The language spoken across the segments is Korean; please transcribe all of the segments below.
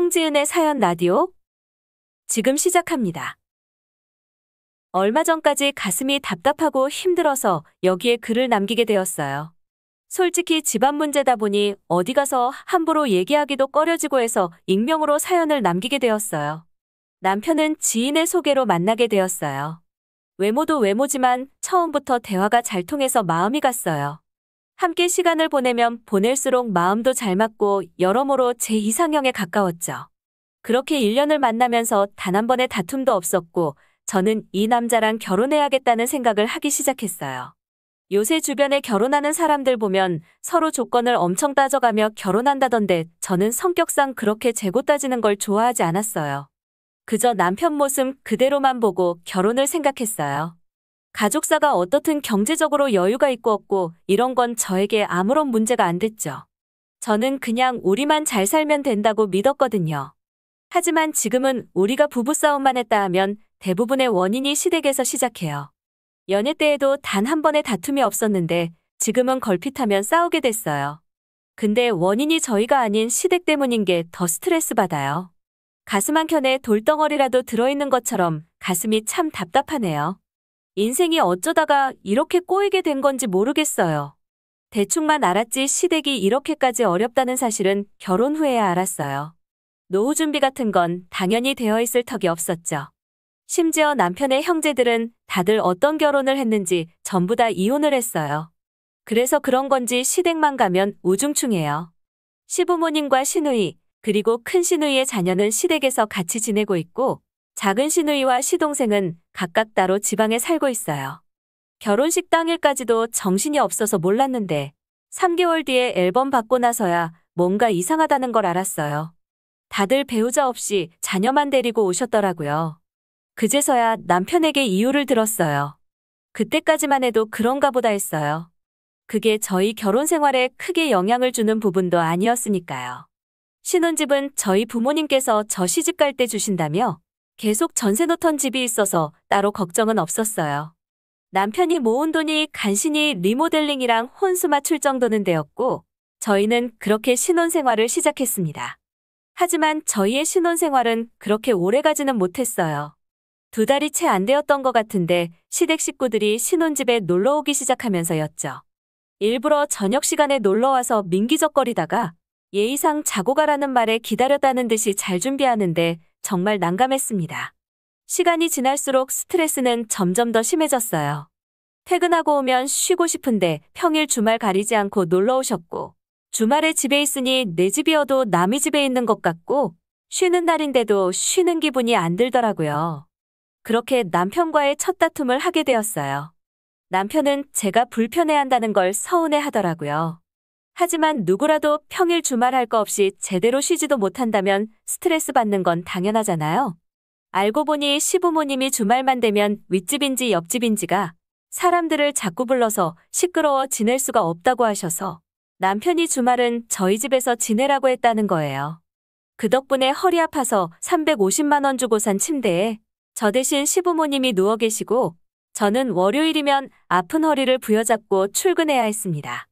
홍지은의 사연 라디오 지금 시작합니다. 얼마 전까지 가슴이 답답하고 힘들어서 여기에 글을 남기게 되었어요. 솔직히 집안 문제다 보니 어디 가서 함부로 얘기하기도 꺼려지고 해서 익명으로 사연을 남기게 되었어요. 남편은 지인의 소개로 만나게 되었어요. 외모도 외모지만 처음부터 대화가 잘 통해서 마음이 갔어요. 함께 시간을 보내면 보낼수록 마음도 잘 맞고 여러모로 제 이상형에 가까웠죠. 그렇게 1년을 만나면서 단 한 번의 다툼도 없었고 저는 이 남자랑 결혼해야겠다는 생각을 하기 시작했어요. 요새 주변에 결혼하는 사람들 보면 서로 조건을 엄청 따져가며 결혼한다던데 저는 성격상 그렇게 재고 따지는 걸 좋아하지 않았어요. 그저 남편 모습 그대로만 보고 결혼을 생각했어요. 가족사가 어떻든 경제적으로 여유가 있고 없고 이런 건 저에게 아무런 문제가 안 됐죠. 저는 그냥 우리만 잘 살면 된다고 믿었거든요. 하지만 지금은 우리가 부부싸움만 했다 하면 대부분의 원인이 시댁에서 시작해요. 연애 때에도 단 한 번의 다툼이 없었는데 지금은 걸핏하면 싸우게 됐어요. 근데 원인이 저희가 아닌 시댁 때문인 게 더 스트레스 받아요. 가슴 한켠에 돌덩어리라도 들어있는 것처럼 가슴이 참 답답하네요. 인생이 어쩌다가 이렇게 꼬이게 된 건지 모르겠어요. 대충만 알았지 시댁이 이렇게까지 어렵다는 사실은 결혼 후에야 알았어요. 노후 준비 같은 건 당연히 되어 있을 턱이 없었죠. 심지어 남편의 형제들은 다들 어떤 결혼을 했는지 전부 다 이혼을 했어요. 그래서 그런 건지 시댁만 가면 우중충해요. 시부모님과 시누이, 그리고 큰 시누이의 자녀는 시댁에서 같이 지내고 있고 작은 시누이와 시동생은 각각 따로 지방에 살고 있어요. 결혼식 당일까지도 정신이 없어서 몰랐는데 3개월 뒤에 앨범 받고 나서야 뭔가 이상하다는 걸 알았어요. 다들 배우자 없이 자녀만 데리고 오셨더라고요. 그제서야 남편에게 이유를 들었어요. 그때까지만 해도 그런가 보다 했어요. 그게 저희 결혼 생활에 크게 영향을 주는 부분도 아니었으니까요. 신혼집은 저희 부모님께서 저 시집 갈 때 주신다며 계속 전세 놓던 집이 있어서 따로 걱정은 없었어요. 남편이 모은 돈이 간신히 리모델링이랑 혼수 맞출 정도는 되었고 저희는 그렇게 신혼생활을 시작했습니다. 하지만 저희의 신혼생활은 그렇게 오래가지는 못했어요. 2달이 채 안 되었던 것 같은데 시댁 식구들이 신혼집에 놀러오기 시작하면서였죠. 일부러 저녁 시간에 놀러와서 민기적거리다가 예의상 자고 가라는 말에 기다렸다는 듯이 잘 준비하는데 정말 난감했습니다. 시간이 지날수록 스트레스는 점점 더 심해졌어요. 퇴근하고 오면 쉬고 싶은데 평일 주말 가리지 않고 놀러 오셨고 주말에 집에 있으니 내 집이어도 남의 집에 있는 것 같고 쉬는 날인데도 쉬는 기분이 안 들더라고요. 그렇게 남편과의 첫 다툼을 하게 되었어요. 남편은 제가 불편해한다는 걸 서운해 하더라고요. 하지만 누구라도 평일 주말 할 거 없이 제대로 쉬지도 못한다면 스트레스 받는 건 당연하잖아요. 알고 보니 시부모님이 주말만 되면 윗집인지 옆집인지가 사람들을 자꾸 불러서 시끄러워 지낼 수가 없다고 하셔서 남편이 주말은 저희 집에서 지내라고 했다는 거예요. 그 덕분에 허리 아파서 350만 원 주고 산 침대에 저 대신 시부모님이 누워 계시고 저는 월요일이면 아픈 허리를 부여잡고 출근해야 했습니다.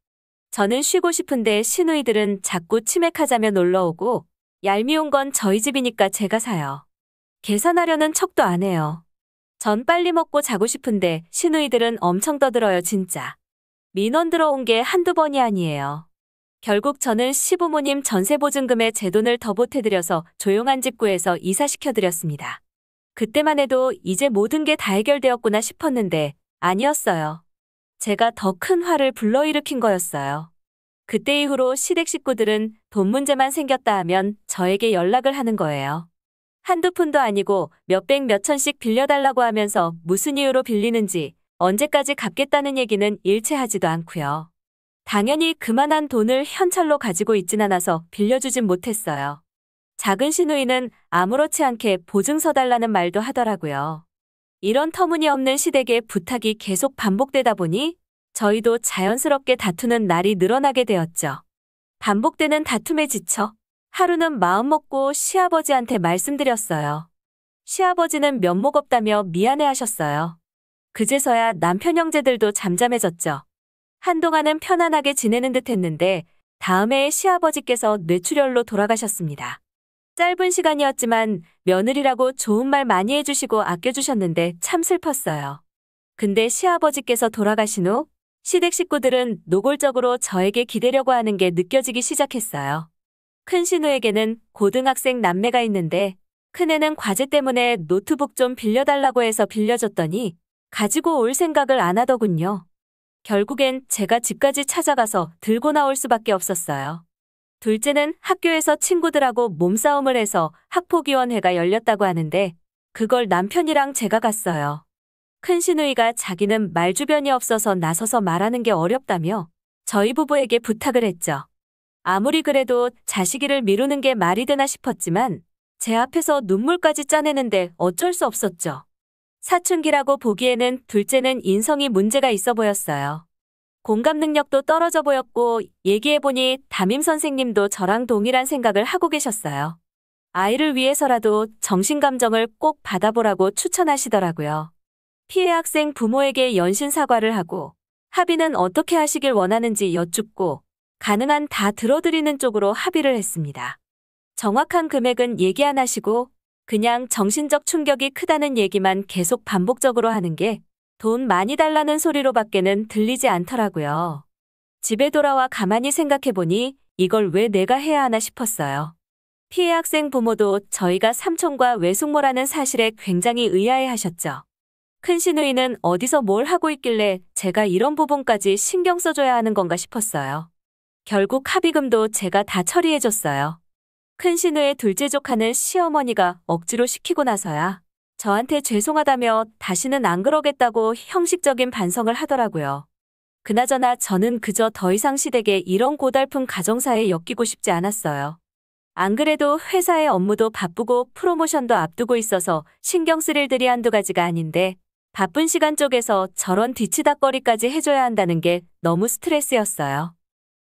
저는 쉬고 싶은데 시누이들은 자꾸 치맥하자며 놀러오고 얄미운 건 저희 집이니까 제가 사요. 계산하려는 척도 안 해요. 전 빨리 먹고 자고 싶은데 시누이들은 엄청 떠들어요 진짜. 민원 들어온 게 한두 번이 아니에요. 결국 저는 시부모님 전세보증금에 제 돈을 더 보태드려서 조용한 집 구해서 이사시켜드렸습니다. 그때만 해도 이제 모든 게 다 해결되었구나 싶었는데 아니었어요. 제가 더 큰 화를 불러일으킨 거였어요. 그때 이후로 시댁 식구들은 돈 문제만 생겼다 하면 저에게 연락을 하는 거예요. 한두 푼도 아니고 몇백 몇천씩 빌려달라고 하면서 무슨 이유로 빌리는지 언제까지 갚겠다는 얘기는 일체 하지도 않고요. 당연히 그만한 돈을 현찰로 가지고 있진 않아서 빌려주진 못했어요. 작은 시누이는 아무렇지 않게 보증서 달라는 말도 하더라고요. 이런 터무니없는 시댁의 부탁이 계속 반복되다 보니 저희도 자연스럽게 다투는 날이 늘어나게 되었죠. 반복되는 다툼에 지쳐 하루는 마음먹고 시아버지한테 말씀드렸어요. 시아버지는 면목 없다며 미안해하셨어요. 그제서야 남편 형제들도 잠잠해졌죠. 한동안은 편안하게 지내는 듯 했는데 다음 해에 시아버지께서 뇌출혈로 돌아가셨습니다. 짧은 시간이었지만 며느리라고 좋은 말 많이 해주시고 아껴주셨는데 참 슬펐어요. 근데 시아버지께서 돌아가신 후 시댁 식구들은 노골적으로 저에게 기대려고 하는 게 느껴지기 시작했어요. 큰 신우에게는 고등학생 남매가 있는데 큰애는 과제 때문에 노트북 좀 빌려달라고 해서 빌려줬더니 가지고 올 생각을 안 하더군요. 결국엔 제가 집까지 찾아가서 들고 나올 수밖에 없었어요. 둘째는 학교에서 친구들하고 몸싸움을 해서 학폭위원회가 열렸다고 하는데 그걸 남편이랑 제가 갔어요. 큰 시누이가 자기는 말주변이 없어서 나서서 말하는 게 어렵다며 저희 부부에게 부탁을 했죠. 아무리 그래도 자식이를 미루는 게 말이 되나 싶었지만 제 앞에서 눈물까지 짜내는데 어쩔 수 없었죠. 사춘기라고 보기에는 둘째는 인성이 문제가 있어 보였어요. 공감 능력도 떨어져 보였고 얘기해보니 담임 선생님도 저랑 동일한 생각을 하고 계셨어요. 아이를 위해서라도 정신감정을 꼭 받아보라고 추천하시더라고요. 피해 학생 부모에게 연신 사과를 하고 합의는 어떻게 하시길 원하는지 여쭙고 가능한 다 들어드리는 쪽으로 합의를 했습니다. 정확한 금액은 얘기 안 하시고 그냥 정신적 충격이 크다는 얘기만 계속 반복적으로 하는 게 돈 많이 달라는 소리로밖에는 들리지 않더라고요. 집에 돌아와 가만히 생각해보니 이걸 왜 내가 해야 하나 싶었어요. 피해 학생 부모도 저희가 삼촌과 외숙모라는 사실에 굉장히 의아해하셨죠. 큰 시누이는 어디서 뭘 하고 있길래 제가 이런 부분까지 신경 써줘야 하는 건가 싶었어요. 결국 합의금도 제가 다 처리해줬어요. 큰 시누의 둘째 조카는 시어머니가 억지로 시키고 나서야 저한테 죄송하다며 다시는 안 그러겠다고 형식적인 반성을 하더라고요. 그나저나 저는 그저 더 이상 시댁에 이런 고달픈 가정사에 엮이고 싶지 않았어요. 안 그래도 회사의 업무도 바쁘고 프로모션도 앞두고 있어서 신경 쓸 일들이 한두 가지가 아닌데 바쁜 시간 쪽에서 저런 뒤치다꺼리까지 해줘야 한다는 게 너무 스트레스였어요.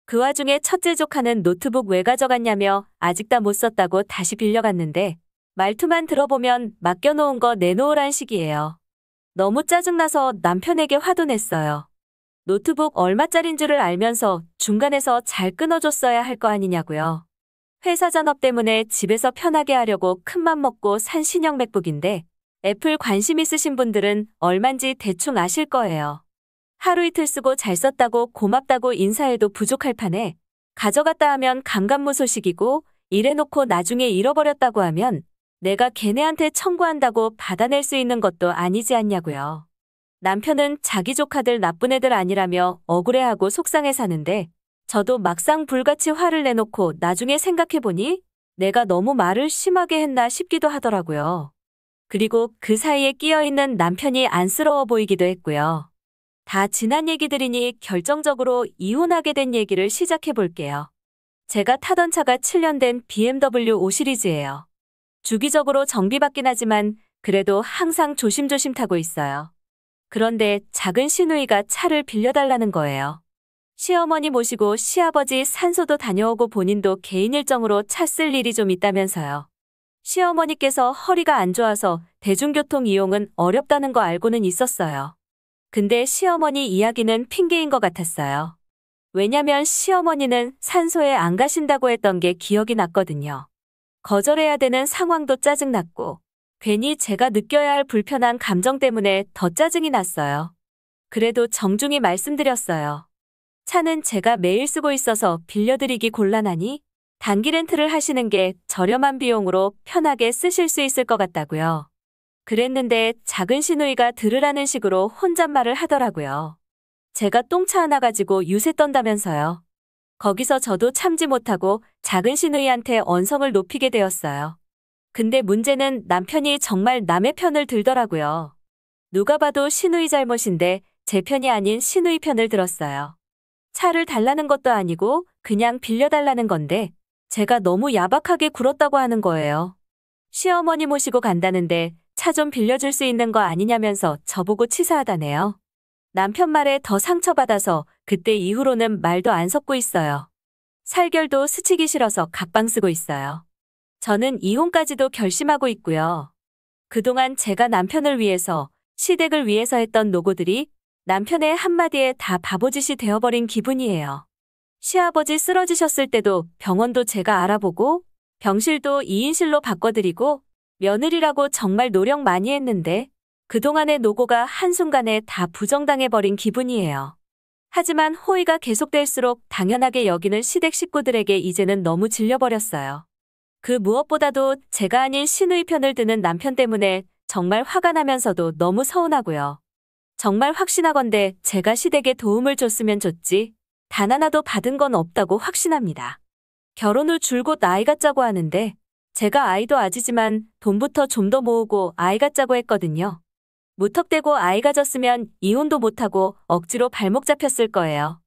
그 와중에 첫째 조카는 노트북 왜 가져갔냐며 아직 다 못 썼다고 다시 빌려갔는데 말투만 들어보면 맡겨놓은 거 내놓으란 식이에요. 너무 짜증나서 남편에게 화도 냈어요. 노트북 얼마짜린 줄을 알면서 중간에서 잘 끊어줬어야 할 거 아니냐고요. 회사 잔업 때문에 집에서 편하게 하려고 큰맘 먹고 산 신형 맥북인데 애플 관심 있으신 분들은 얼만지 대충 아실 거예요. 하루 이틀 쓰고 잘 썼다고 고맙다고 인사해도 부족할 판에 가져갔다 하면 감감무소식이고 이래놓고 나중에 잃어버렸다고 하면 내가 걔네한테 청구한다고 받아낼 수 있는 것도 아니지 않냐고요. 남편은 자기 조카들 나쁜 애들 아니라며 억울해하고 속상해 사는데 저도 막상 불같이 화를 내놓고 나중에 생각해보니 내가 너무 말을 심하게 했나 싶기도 하더라고요. 그리고 그 사이에 끼어있는 남편이 안쓰러워 보이기도 했고요. 다 지난 얘기들이니 결정적으로 이혼하게 된 얘기를 시작해볼게요. 제가 타던 차가 7년 된 BMW 5 시리즈예요. 주기적으로 정비받긴 하지만 그래도 항상 조심조심 타고 있어요. 그런데 작은 시누이가 차를 빌려달라는 거예요. 시어머니 모시고 시아버지 산소도 다녀오고 본인도 개인 일정으로 차 쓸 일이 좀 있다면서요. 시어머니께서 허리가 안 좋아서 대중교통 이용은 어렵다는 거 알고는 있었어요. 근데 시어머니 이야기는 핑계인 것 같았어요. 왜냐면 시어머니는 산소에 안 가신다고 했던 게 기억이 났거든요. 거절해야 되는 상황도 짜증났고 괜히 제가 느껴야 할 불편한 감정 때문에 더 짜증이 났어요. 그래도 정중히 말씀드렸어요. 차는 제가 매일 쓰고 있어서 빌려드리기 곤란하니 단기 렌트를 하시는 게 저렴한 비용으로 편하게 쓰실 수 있을 것 같다고요. 그랬는데 작은 시누이가 들으라는 식으로 혼잣말을 하더라고요. 제가 똥차 하나 가지고 유세 떤다면서요. 거기서 저도 참지 못하고 작은 시누이한테 언성을 높이게 되었어요. 근데 문제는 남편이 정말 남의 편을 들더라고요. 누가 봐도 시누이 잘못인데 제 편이 아닌 시누이 편을 들었어요. 차를 달라는 것도 아니고 그냥 빌려달라는 건데 제가 너무 야박하게 굴었다고 하는 거예요. 시어머니 모시고 간다는데 차 좀 빌려줄 수 있는 거 아니냐면서 저보고 치사하다네요. 남편 말에 더 상처받아서 그때 이후로는 말도 안 섞고 있어요. 살결도 스치기 싫어서 각방 쓰고 있어요. 저는 이혼까지도 결심하고 있고요. 그동안 제가 남편을 위해서, 시댁을 위해서 했던 노고들이 남편의 한마디에 다 바보짓이 되어버린 기분이에요. 시아버지 쓰러지셨을 때도 병원도 제가 알아보고 병실도 2인실로 바꿔드리고 며느리라고 정말 노력 많이 했는데 그동안의 노고가 한순간에 다 부정당해버린 기분이에요. 하지만 호의가 계속될수록 당연하게 여기는 시댁 식구들에게 이제는 너무 질려버렸어요. 그 무엇보다도 제가 아닌 시누이 편을 드는 남편 때문에 정말 화가 나면서도 너무 서운하고요. 정말 확신하건대 제가 시댁에 도움을 줬으면 줬지 단 하나도 받은 건 없다고 확신합니다. 결혼 후 줄곧 아이 갖자고 하는데 제가 아이도 아지지만 돈부터 좀 더 모으고 아이 갖자고 했거든요. 무턱대고 아이 가졌으면 이혼도 못하고 억지로 발목 잡혔을 거예요.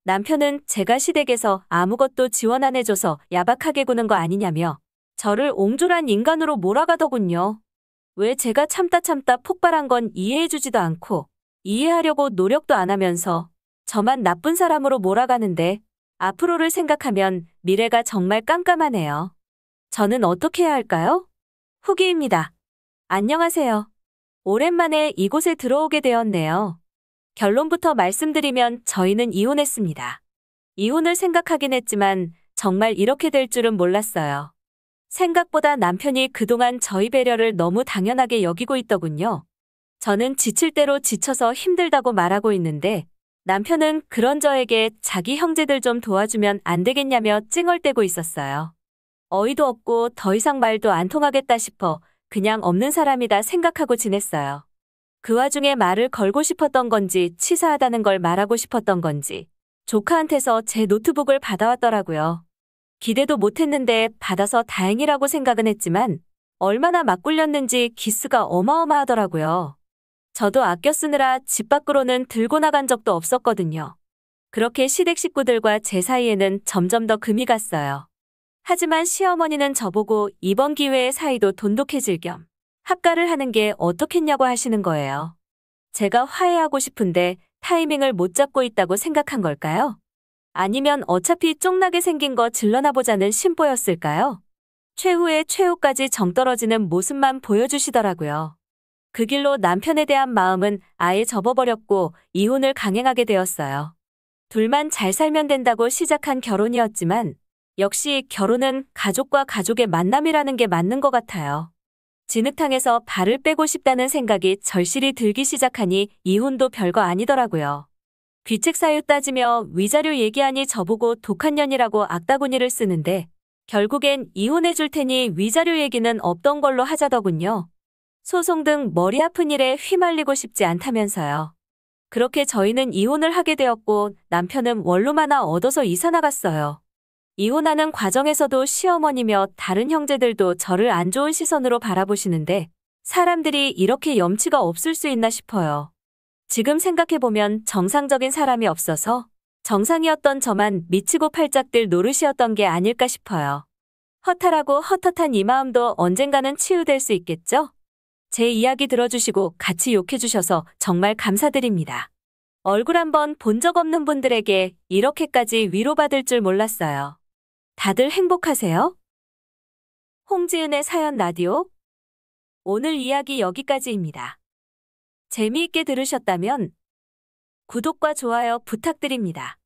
남편은 제가 시댁에서 아무것도 지원 안 해줘서 야박하게 구는 거 아니냐며 저를 옹졸한 인간으로 몰아가더군요. 왜 제가 참다 폭발한 건 이해해주지도 않고 이해하려고 노력도 안 하면서 저만 나쁜 사람으로 몰아가는데 앞으로를 생각하면 미래가 정말 깜깜하네요. 저는 어떻게 해야 할까요? 후기입니다. 안녕하세요. 오랜만에 이곳에 들어오게 되었네요. 결론부터 말씀드리면 저희는 이혼했습니다. 이혼을 생각하긴 했지만 정말 이렇게 될 줄은 몰랐어요. 생각보다 남편이 그동안 저희 배려를 너무 당연하게 여기고 있더군요. 저는 지칠 대로 지쳐서 힘들다고 말하고 있는데 남편은 그런 저에게 자기 형제들 좀 도와주면 안 되겠냐며 찡얼대고 있었어요. 어이도 없고 더 이상 말도 안 통하겠다 싶어 그냥 없는 사람이다 생각하고 지냈어요. 그 와중에 말을 걸고 싶었던 건지 치사하다는 걸 말하고 싶었던 건지 조카한테서 제 노트북을 받아왔더라고요. 기대도 못했는데 받아서 다행이라고 생각은 했지만 얼마나 막 굴렸는지 기스가 어마어마하더라고요. 저도 아껴 쓰느라 집 밖으로는 들고 나간 적도 없었거든요. 그렇게 시댁 식구들과 제 사이에는 점점 더 금이 갔어요. 하지만 시어머니는 저보고 이번 기회에 사이도 돈독해질 겸 합가를 하는 게 어떻겠냐고 하시는 거예요. 제가 화해하고 싶은데 타이밍을 못 잡고 있다고 생각한 걸까요? 아니면 어차피 쫑나게 생긴 거 질러나보자는 심보였을까요? 최후의 최후까지 정떨어지는 모습만 보여주시더라고요. 그 길로 남편에 대한 마음은 아예 접어버렸고 이혼을 강행하게 되었어요. 둘만 잘 살면 된다고 시작한 결혼이었지만 역시 결혼은 가족과 가족의 만남이라는 게 맞는 것 같아요. 진흙탕에서 발을 빼고 싶다는 생각이 절실히 들기 시작하니 이혼도 별거 아니더라고요. 귀책 사유 따지며 위자료 얘기하니 저보고 독한 년이라고 악다구니를 쓰는데 결국엔 이혼해 줄 테니 위자료 얘기는 없던 걸로 하자더군요. 소송 등 머리 아픈 일에 휘말리고 싶지 않다면서요. 그렇게 저희는 이혼을 하게 되었고 남편은 원룸 하나 얻어서 이사 나갔어요. 이혼하는 과정에서도 시어머니며 다른 형제들도 저를 안 좋은 시선으로 바라보시는데 사람들이 이렇게 염치가 없을 수 있나 싶어요. 지금 생각해보면 정상적인 사람이 없어서 정상이었던 저만 미치고 팔짝들 노릇이었던 게 아닐까 싶어요. 허탈하고 헛헛한 이 마음도 언젠가는 치유될 수 있겠죠? 제 이야기 들어주시고 같이 욕해주셔서 정말 감사드립니다. 얼굴 한번 본 적 없는 분들에게 이렇게까지 위로받을 줄 몰랐어요. 다들 행복하세요? 홍지은의 사연 라디오. 오늘 이야기 여기까지입니다. 재미있게 들으셨다면 구독과 좋아요 부탁드립니다.